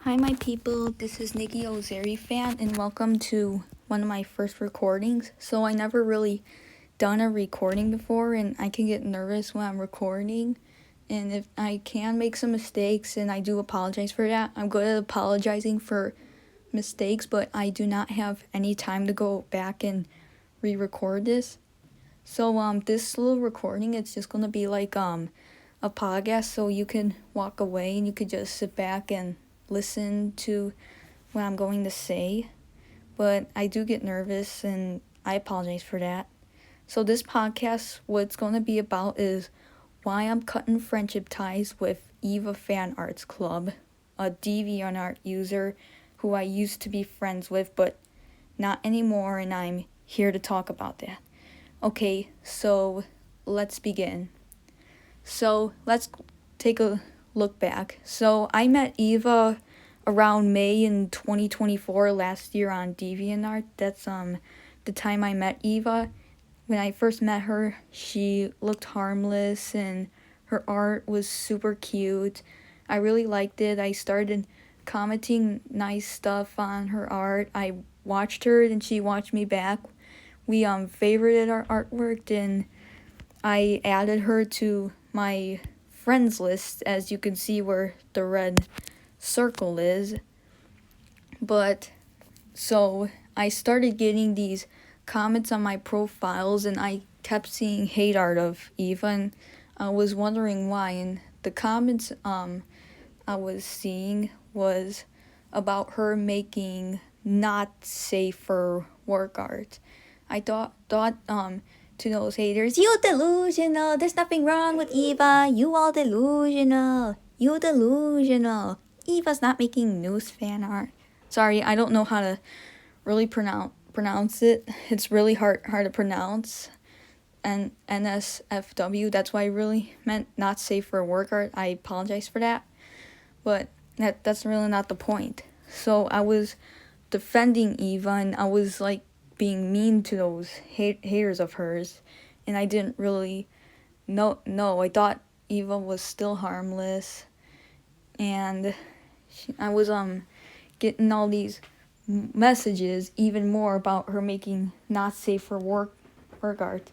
Hi, my people. This is Nikki Ozeri fan, and welcome to one of my first recordings. So I never really done a recording before, and I can get nervous when I'm recording. And if I can make some mistakes, and I do apologize for that, I'm good at apologizing for mistakes, but I do not have any time to go back and re-record this. So this little recording, it's just gonna be like a podcast, so you can walk away and you could just sit back and listen to what I'm going to say. But I do get nervous and I apologize for that. So this podcast, what it's going to be about is why I'm cutting friendship ties with Eva Fan Arts Club, a DeviantArt user who I used to be friends with, but not anymore, and I'm here to talk about that. Okay, so let's begin. So let's take a look back. So I met Eva around May in 2024 last year on DeviantArt. That's the time I met Eva. When I first met her, she looked harmless and her art was super cute. I really liked it. I started commenting nice stuff on her art. I watched her and she watched me back. We favorited our artwork, and I added her to my friends list, as you can see where the red circle is. But so I started getting these comments on my profiles, and I kept seeing hate art of Eva, and I was wondering why. And the comments I was seeing was about her making not safe for work art. I thought to those haters, you delusional, there's nothing wrong with Eva, you all delusional, you delusional, Eva's not making news fan art. Sorry, I don't know how to really pronounce it. It's really hard to pronounce. And NSFW, that's why I really meant not safe for work art. I apologize for that. But that's really not the point. So I was defending Eva, and I was like being mean to those haters of hers, and I didn't really know. I thought Eva was still harmless, and I was getting all these messages even more about her making not safe for work art.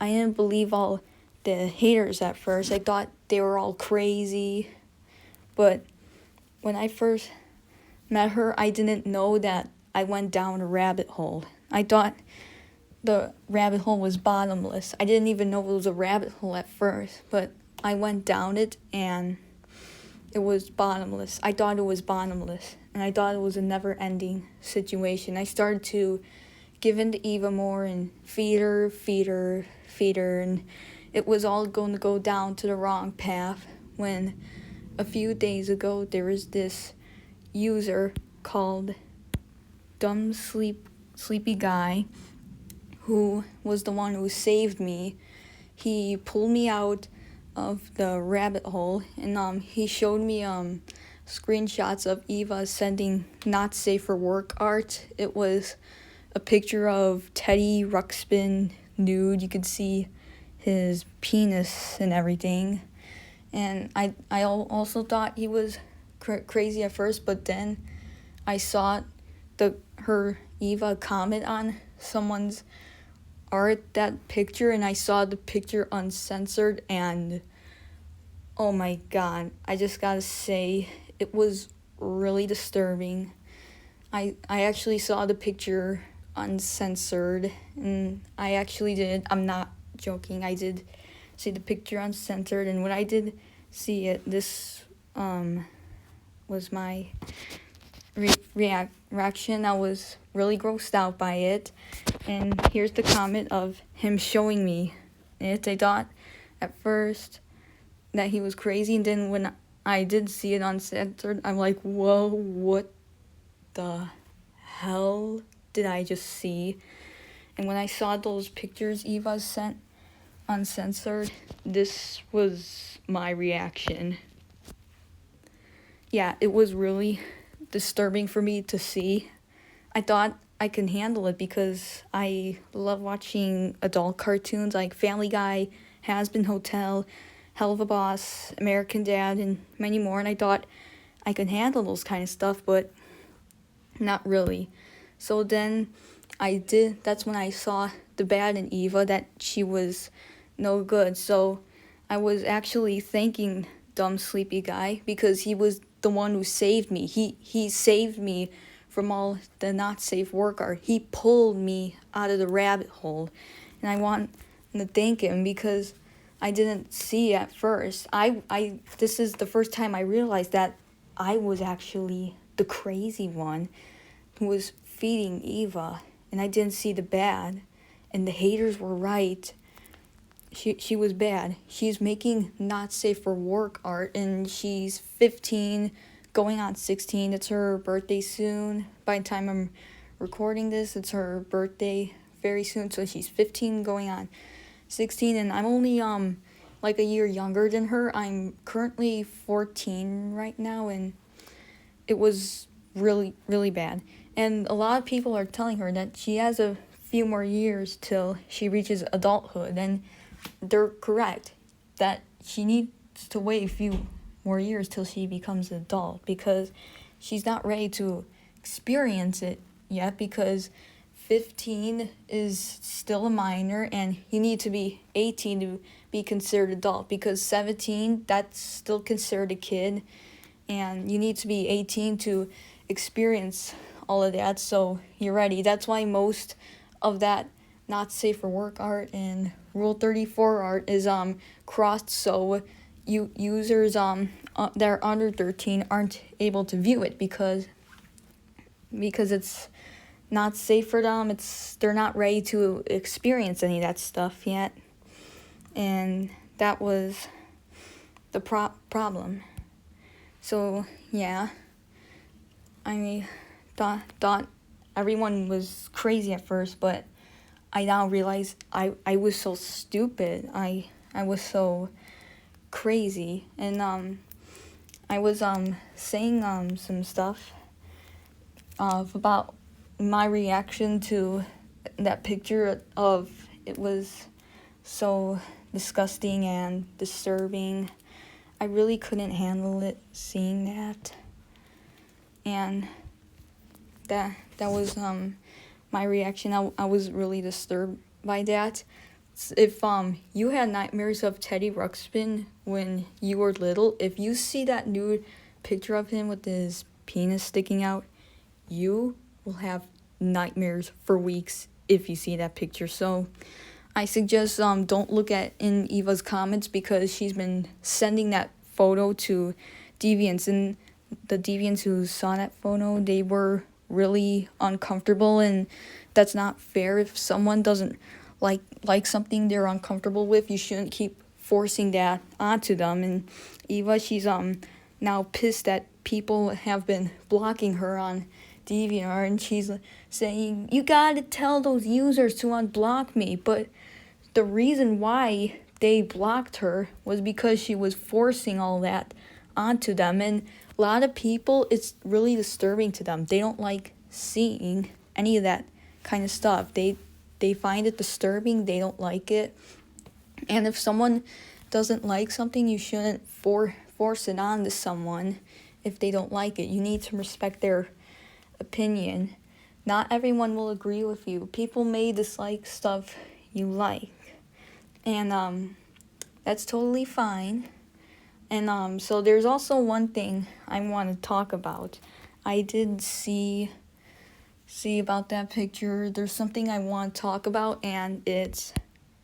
I didn't believe all the haters at first. I thought they were all crazy, but when I first met her, I didn't know that I went down a rabbit hole. I thought the rabbit hole was bottomless. I didn't even know it was a rabbit hole at first, but I went down it and it was bottomless. I thought it was bottomless, and I thought it was a never-ending situation. I started to give in to Eva more and feed her, and it was all going to go down to the wrong path when a few days ago there was this user called Sleepy Guy, who was the one who saved me. He pulled me out of the rabbit hole, and he showed me screenshots of Eva sending not safe for work art. It was a picture of Teddy Ruxpin nude. You could see his penis and everything. And I also thought he was crazy at first, but then I saw her Eva comment on someone's art, that picture, and I saw the picture uncensored, and oh my god, I just gotta say, it was really disturbing. I actually saw the picture uncensored, and I'm not joking, I did see the picture uncensored, and when I did see it, this was my reaction. I was really grossed out by it, and here's the comment of him showing me it. I thought at first that he was crazy, and then when I did see it uncensored, I'm like, whoa, what the hell did I just see? And when I saw those pictures Eva sent uncensored, this was my reaction. Yeah, it was really disturbing for me to see. I thought I can handle it because I love watching adult cartoons like Family Guy, Has Been Hotel, Hell of a Boss, American Dad, and many more, and I thought I can handle those kind of stuff, but not really. So then that's when I saw the bad in Eva, that she was no good. So I was actually thanking dumb sleepy guy because he was the one who saved me. He saved me from all the not safe work art. He pulled me out of the rabbit hole, and I want to thank him because I didn't see at first. This is the first time I realized that I was actually the crazy one who was feeding Eva, and I didn't see the bad, and the haters were right. She was bad. She's making not safe for work art, and she's 15, going on 16. It's her birthday soon. By the time I'm recording this, it's her birthday very soon. So she's 15, going on 16, and I'm only like a year younger than her. I'm currently 14 right now, and it was really, really bad. And a lot of people are telling her that she has a few more years till she reaches adulthood, and they're correct that she needs to wait a few more years till she becomes an adult because she's not ready to experience it yet, because 15 is still a minor and you need to be 18 to be considered adult, because 17, that's still considered a kid, and you need to be 18 to experience all of that, so you're ready. That's why most of that not safe for work art and Rule 34 art is crossed, so users that are under 13 aren't able to view it because it's not safe for them. They're not ready to experience any of that stuff yet, and that was the problem. So yeah, I thought everyone was crazy at first, but I now realize I was so stupid. I was so crazy, and I was saying some stuff about my reaction to that picture of it was so disgusting and disturbing. I really couldn't handle it, seeing that, and that was my reaction. I was really disturbed by that. If you had nightmares of Teddy Ruxpin when you were little, if you see that nude picture of him with his penis sticking out, you will have nightmares for weeks if you see that picture. So I suggest don't look at in Eva's comments, because she's been sending that photo to deviants, and the deviants who saw that photo, they were really uncomfortable, and that's not fair. If someone doesn't like something they're uncomfortable with, you shouldn't keep forcing that onto them. And Eva, she's now pissed that people have been blocking her on DeviantArt, and she's saying, you gotta tell those users to unblock me. But the reason why they blocked her was because she was forcing all that onto them, and a lot of people, it's really disturbing to them. They don't like seeing any of that kind of stuff. They find it disturbing. They don't like it. And if someone doesn't like something, you shouldn't force it on to someone if they don't like it. You need to respect their opinion. Not everyone will agree with you. People may dislike stuff you like, and that's totally fine. And so there's also one thing I want to talk about. I did see about that picture. There's something I want to talk about, and it's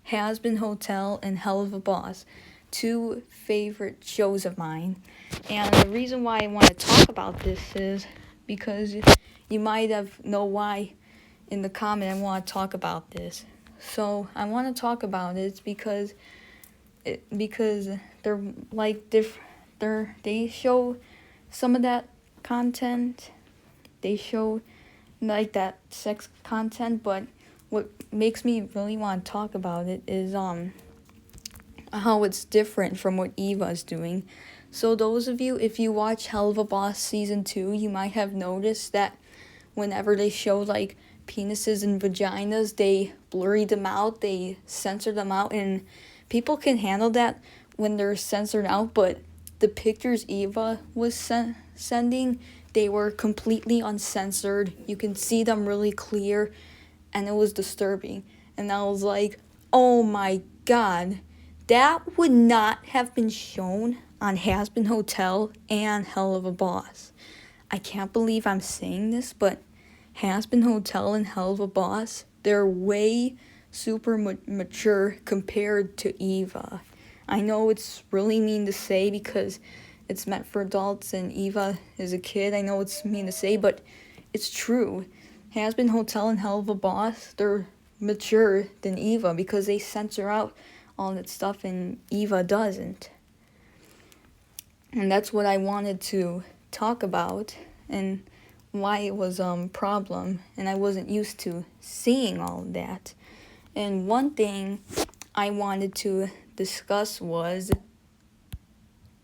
Has Been Hotel and Hell of a Boss, 2 favorite shows of mine. And the reason why I want to talk about this is because you might have know why in the comment I want to talk about this. So I want to talk about it because they're like they show some of that content. They show like that sex content, but what makes me really want to talk about it is how it's different from what Eva's doing. So those of you, if you watch Hell of a Boss season 2, you might have noticed that whenever they show like penises and vaginas, they blurry them out, they censor them out, and people can handle that when they're censored out, but the pictures Eva was sending, they were completely uncensored. You can see them really clear, and it was disturbing. And I was like, oh my god, that would not have been shown on Has Been Hotel and Hell of a Boss. I can't believe I'm saying this, but Has Been Hotel and Hell of a Boss, they're way super mature compared to Eva. I know it's really mean to say because it's meant for adults and Eva is a kid. I know it's mean to say, but it's true. Has Been Hotel and Hell of a Boss, they're mature than Eva because they censor out all that stuff and Eva doesn't. And that's what I wanted to talk about and why it was a problem, and I wasn't used to seeing all of that. And one thing I wanted to discuss was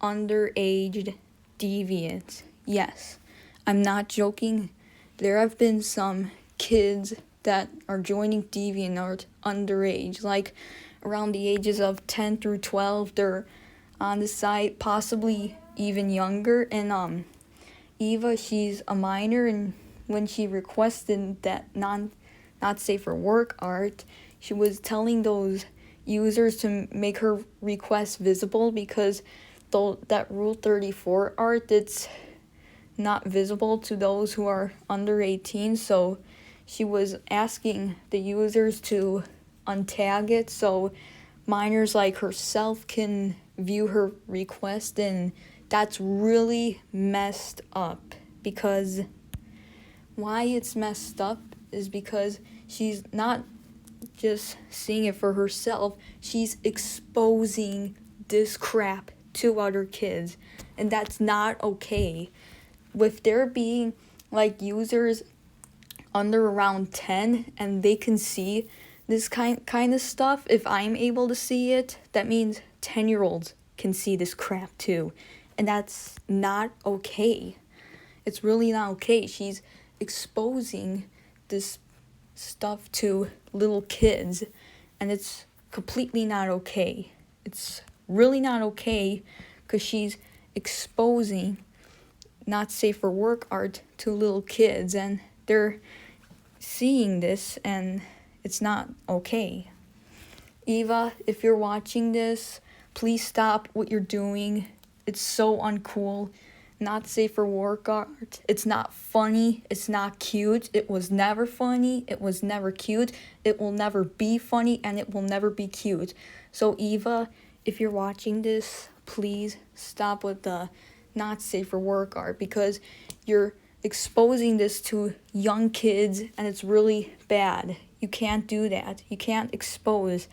underage deviants. Yes, I'm not joking. There have been some kids that are joining DeviantArt underage, like around the ages of 10 through 12. They're on the site, possibly even younger. And Eva, she's a minor, and when she requested that not safe for work art, she was telling those users to make her request visible because that Rule 34 art, it's not visible to those who are under 18. So she was asking the users to untag it so minors like herself can view her request, and that's really messed up. Because why it's messed up is because she's not just seeing it for herself, she's exposing this crap to other kids, and that's not okay. With there being like users under around 10 and they can see this kind of stuff, if I'm able to see it, that means 10-year-olds can see this crap too, and that's not okay. It's really not okay. She's exposing this stuff to little kids, and it's completely not okay. It's really not okay because she's exposing not safe for work art to little kids, and they're seeing this, and it's not okay. Eva, if you're watching this, please stop what you're doing. It's so uncool. Not safe for work art. It's not funny. It's not cute. It was never funny. It was never cute. It will never be funny, and it will never be cute. So Eva, if you're watching this, please stop with the not safe for work art, because you're exposing this to young kids, and it's really bad. You can't do that. You can't expose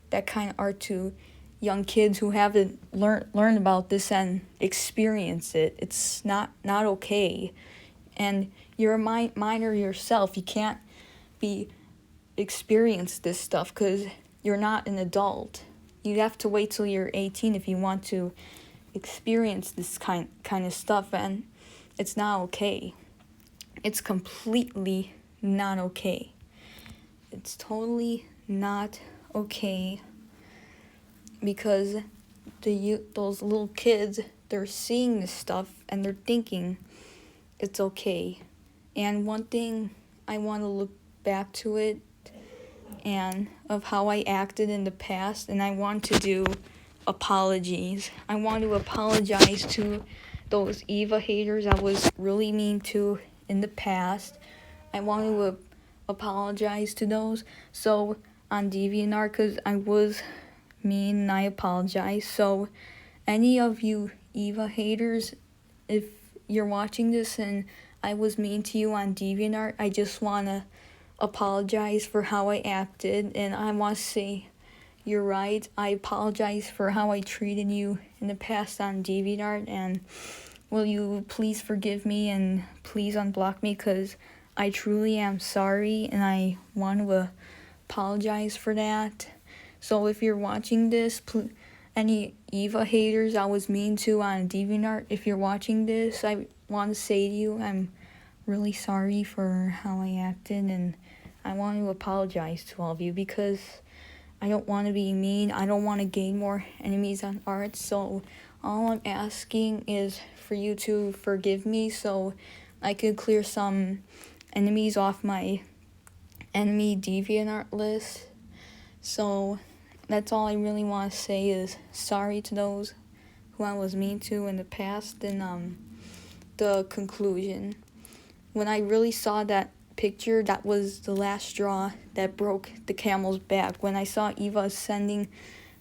that kind of art to young kids who haven't learned about this and experience it. It's not okay. And you're a minor yourself. You can't experience this stuff because you're not an adult. You have to wait till you're 18 if you want to experience this kind of stuff, and it's not okay. It's completely not okay. It's totally not okay, because those little kids, they're seeing this stuff and they're thinking it's okay. And one thing, I want to look back to it and of how I acted in the past, and I want to do apologies. I want to apologize to those Eva haters I was really mean to in the past. I want to apologize to those. So on DeviantArt, because I was mean and I apologize. So any of you Eva haters, if you're watching this and I was mean to you on DeviantArt, I just want to apologize for how I acted, and I want to say you're right. I apologize for how I treated you in the past on DeviantArt, and will you please forgive me and please unblock me, because I truly am sorry and I want to apologize for that. So if you're watching this, any Eva haters I was mean to on DeviantArt, if you're watching this, I want to say to you, I'm really sorry for how I acted, and I want to apologize to all of you because I don't want to be mean. I don't want to gain more enemies on art. So All I'm asking is for you to forgive me so I could clear some enemies off my enemy DeviantArt list. So that's all I really want to say is sorry to those who I was mean to in the past. And the conclusion, when I really saw that picture, that was the last straw that broke the camel's back. When I saw Eva sending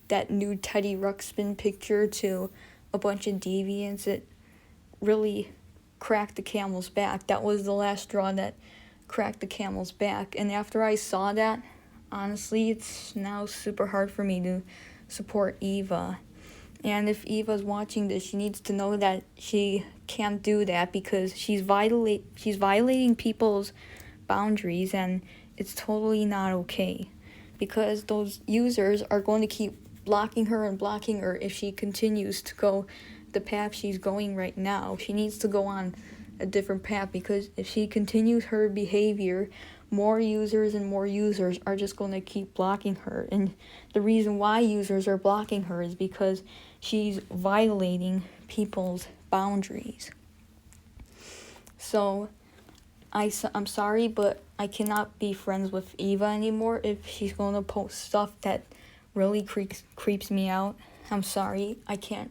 that new Teddy Ruxpin picture to a bunch of deviants, it really cracked the camel's back. That was the last straw that cracked the camel's back. And after I saw that, honestly, it's now super hard for me to support Eva. And if Eva's watching this, she needs to know that she can't do that because she's violating people's boundaries, and it's totally not okay. Because those users are going to keep blocking her and blocking her if she continues to go the path she's going right now. She needs to go on a different path, because if she continues her behavior, more users and more users are just going to keep blocking her. And the reason why users are blocking her is because she's violating people's boundaries. So I'm sorry, but I cannot be friends with Eva anymore if she's going to post stuff that really creeps me out. I'm sorry. I can't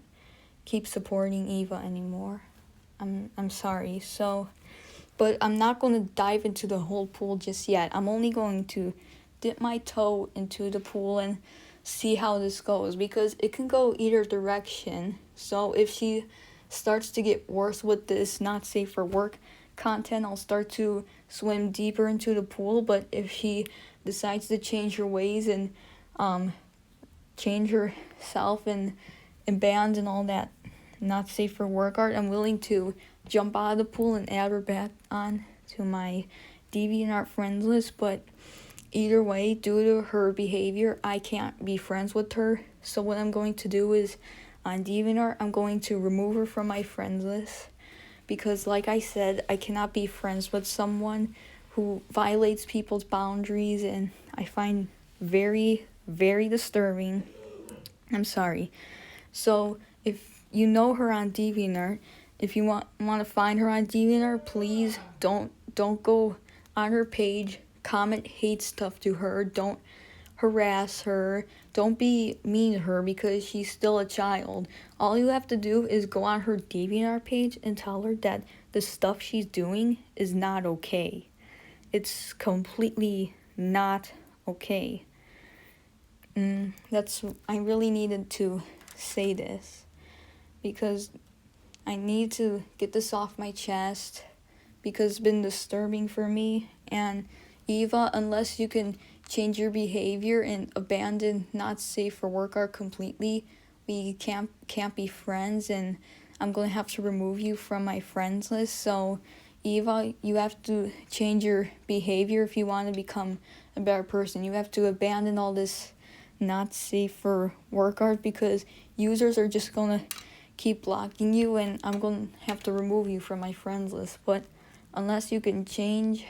keep supporting Eva anymore. I'm sorry. So, but I'm not going to dive into the whole pool just yet. I'm only going to dip my toe into the pool and see how this goes, because it can go either direction. So if she starts to get worse with this not safe for work content, I'll start to swim deeper into the pool. But if she decides to change her ways and change herself and bans and all that not safe for work art, I'm willing to jump out of the pool and add her back on to my DeviantArt friends list. But either way, due to her behavior, I can't be friends with her. So what I'm going to do is, on DeviantArt, I'm going to remove her from my friends list, because like I said, I cannot be friends with someone who violates people's boundaries, and I find very, very disturbing. I'm sorry. So if you know her on DeviantArt, if you want to find her on DeviantArt, please don't go on her page, comment hate stuff to her, don't harass her, don't be mean to her, because she's still a child. All you have to do is go on her DeviantArt page and tell her that the stuff she's doing is not okay. It's completely not okay. I really needed to say this, because I need to get this off my chest, because it's been disturbing for me. And Eva, unless you can change your behavior and abandon not safe for work art completely, we can't be friends, and I'm going to have to remove you from my friends list. So Eva, you have to change your behavior if you want to become a better person. You have to abandon all this not safe for work art, because users are just going to keep blocking you, and I'm going to have to remove you from my friends list. But unless you can change,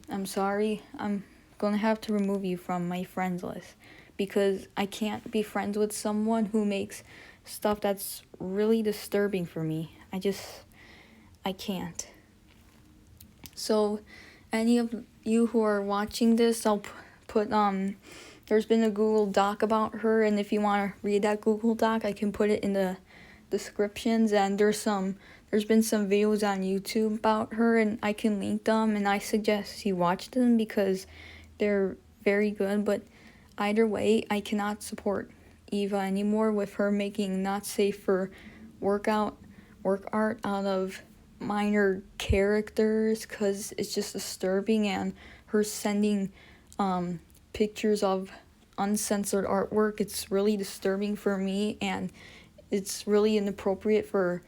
I'm sorry, I'm going to have to remove you from my friends list, because I can't be friends with someone who makes stuff that's really disturbing for me. I can't. So any of you who are watching this, I'll put there's been a Google Doc about her, and if you want to read that Google Doc, I can put it in the descriptions. And there's been some videos on YouTube about her, and I can link them, and I suggest you watch them because they're very good. But either way, I cannot support Eva anymore with her making not safe for work art out of minor characters, because it's just disturbing. And her sending pictures of uncensored artwork, it's really disturbing for me, and it's really inappropriate for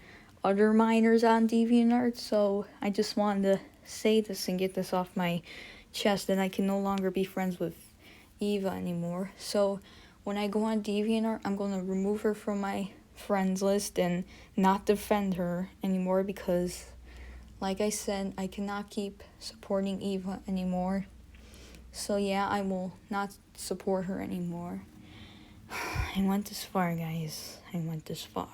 other minors on DeviantArt. So I just wanted to say this and get this off my chest, that I can no longer be friends with Eva anymore. So when I go on DeviantArt, I'm going to remove her from my friends list and not defend her anymore, because like I said, I cannot keep supporting Eva anymore. So yeah, I will not support her anymore. I went this far, guys. I went this far.